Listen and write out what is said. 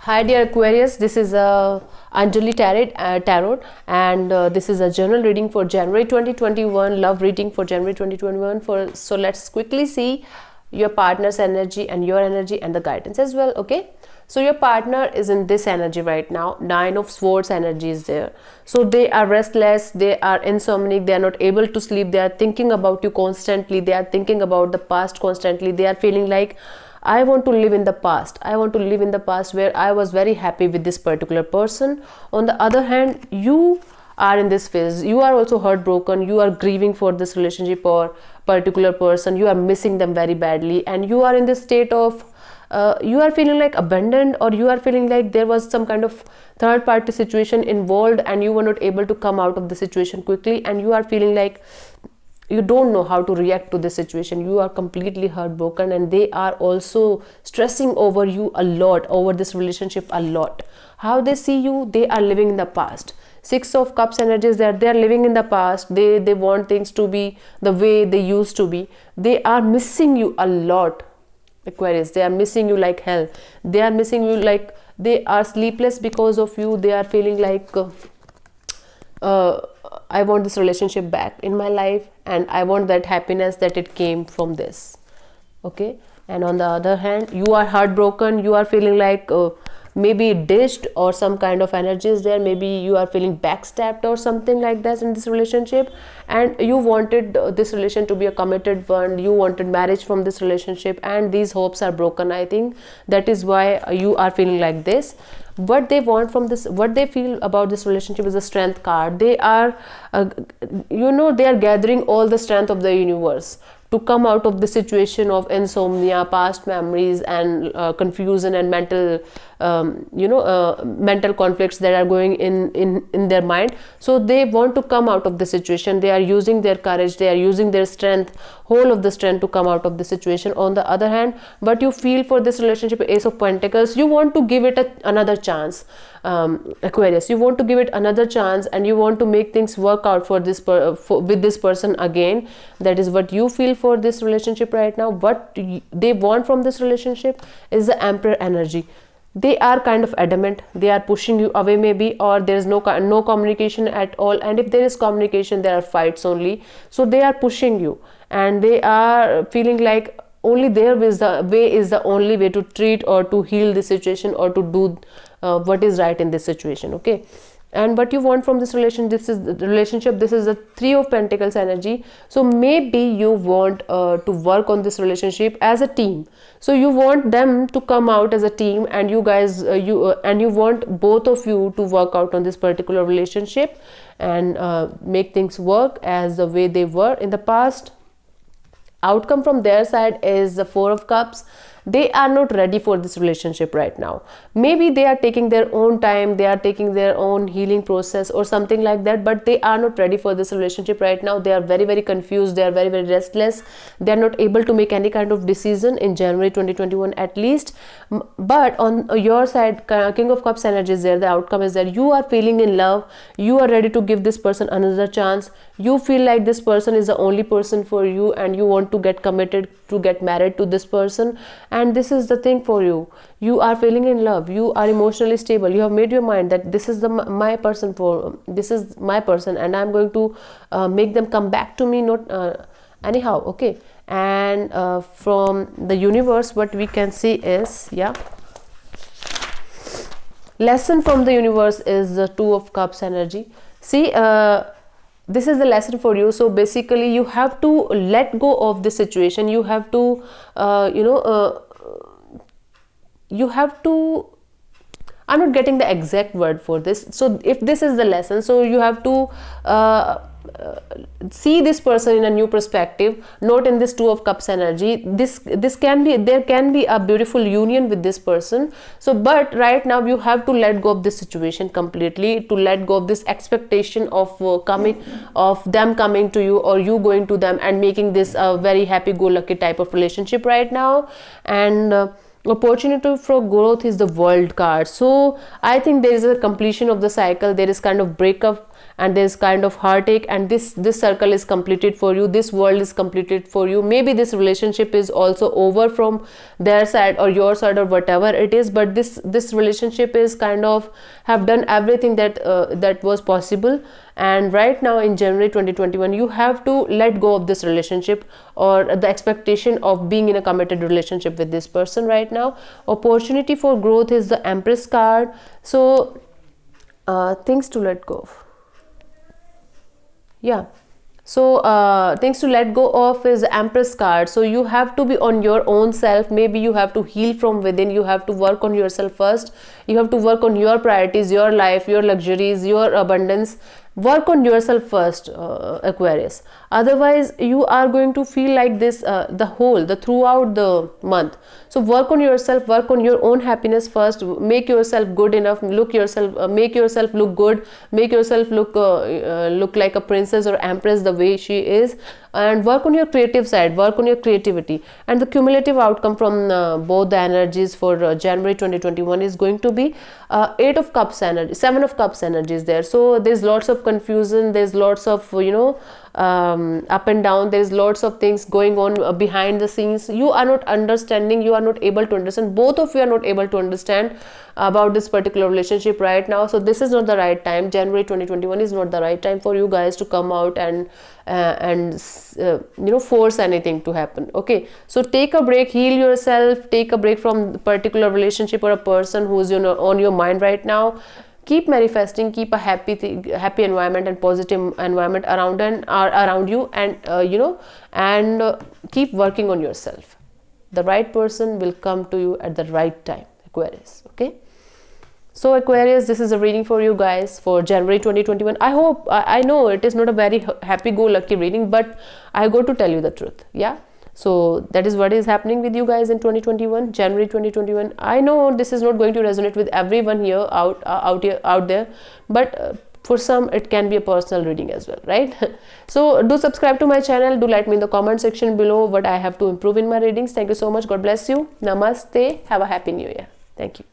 Hi dear Aquarius, this is Anjali Tarot, and this is a general reading for January 2021, love reading for January 2021. So let's quickly see your partner's energy and your energy and the guidance as well. Okay, so your partner is in this energy right now. 9 of Swords energy is there. So they are restless, they are insomniac, they are not able to sleep, they are thinking about you constantly, they are thinking about the past constantly, they are feeling like I want to live in the past. I want to live in the past where I was very happy with this particular person. On the other hand, you are in this phase. You are also heartbroken. You are grieving for this relationship or particular person. You are missing them very badly, and you are in this state of you are feeling like abandoned, or you are feeling like there was some kind of third party situation involved and you were not able to come out of the situation quickly, and you are feeling like you don't know how to react to this situation. You are completely heartbroken, and they are also stressing over you a lot, over this relationship a lot. How they see you, they are living in the past. 6 of Cups energies, that they are living in the past. They want things to be the way they used to be. They are missing you a lot, Aquarius. They are missing you like hell. They are missing you like they are sleepless because of you. They are feeling like I want this relationship back in my life, and I want that happiness that it came from this. Okay, and on the other hand, you are heartbroken. You are feeling like maybe dished, or some kind of energy is there. Maybe you are feeling backstabbed or something like that in this relationship, and you wanted this relation to be a committed one. You wanted marriage from this relationship, and these hopes are broken. I think that is why you are feeling like this. What they want from this, what they feel about this relationship is a Strength card. They are they are gathering all the strength of the universe to come out of the situation of insomnia, past memories, and confusion, and mental mental conflicts that are going in their mind. So they want to come out of the situation. They are using their courage, they are using their strength, whole of the strength, to come out of the situation. On the other hand, but you feel for this relationship, Ace of Pentacles, you want to give it another chance. Aquarius, you want to give it another chance, and you want to make things work out for this with this person again. That is what you feel for this relationship right now. What they want from this relationship is the Emperor energy. They are kind of adamant. They are pushing you away maybe, or there is no communication at all, and if there is communication, there are fights only. So they are pushing you, and they are feeling like only their way is the only way to treat or to heal the situation, or to do what is right in this situation. Okay, and what you want from this relationship, this is the relationship, this is the 3 of Pentacles energy. So maybe you want to work on this relationship as a team. So you want them to come out as a team, and you guys you want both of you to work out on this particular relationship, and make things work as the way they were in the past. Outcome from their side is the 4 of Cups. They are not ready for this relationship right now. Maybe they are taking their own time, they are taking their own healing process or something like that, but they are not ready for this relationship right now. They are very, very confused, they are very, very restless. They are not able to make any kind of decision in January 2021 at least. But on your side, King of Cups energy is there. The outcome is that you are feeling in love, you are ready to give this person another chance. You feel like this person is the only person for you, and you want to get committed, to get married to this person. And this is the thing for you. You are feeling in love, you are emotionally stable, you have made your mind that this is my person, and I'm going to make them come back to me, not anyhow. Okay, and from the universe, what we can see is, lesson from the universe is the 2 of Cups energy. See, this is the lesson for you. So basically, you have to let go of the situation. You have to you have to, I'm not getting the exact word for this. So if this is the lesson, so you have to see this person in a new perspective, not in this 2 of Cups energy. This can be, there can be a beautiful union with this person. So but right now you have to let go of this situation completely, to let go of this expectation of them coming to you, or you going to them, and making this a very happy-go-lucky type of relationship right now. And opportunity for growth is the World card. So I think there is a completion of the cycle. There is kind of breakup and there's kind of heartache, and this circle is completed for you, this world is completed for you. Maybe this relationship is also over from their side or your side or whatever it is, but this relationship is kind of have done everything that was possible. And right now in January 2021, you have to let go of this relationship or the expectation of being in a committed relationship with this person right now. Opportunity for growth is the Empress card. So things to let go of. Yeah. So things to let go of is Empress card. So you have to be on your own self. Maybe you have to heal from within. You have to work on yourself first. You have to work on your priorities, your life, your luxuries, your abundance. Work on yourself first, Aquarius. Otherwise you are going to feel like this throughout the month. So work on yourself, work on your own happiness first. Make yourself good enough, make yourself look good, make yourself look like a princess or empress the way she is, and work on your creative side, work on your creativity. And the cumulative outcome from both the energies for January 2021 is going to be 8 of Cups energy, 7 of Cups energy is there. So there's lots of confusion, there's lots of up and down, there's lots of things going on behind the scenes. You are not understanding, you are not able to understand, both of you are not able to understand about this particular relationship right now. So this is not the right time. January 2021 is not the right time for you guys to come out and force anything to happen. Okay, so take a break, heal yourself, take a break from the particular relationship or a person who's on your mind right now. Keep manifesting, keep a happy environment and positive environment around you, and keep working on yourself. The right person will come to you at the right time, Aquarius. Okay, so Aquarius, this is a reading for you guys for January 2021. I know it is not a very happy-go-lucky reading, but I got to tell you the truth. Yeah, so that is what is happening with you guys in 2021, January 2021. I know this is not going to resonate with everyone here out there, but for some it can be a personal reading as well, right? So do subscribe to my channel, do let me in the comment section below what I have to improve in my readings. Thank you so much. God bless you. Namaste. Have a happy new year. Thank you.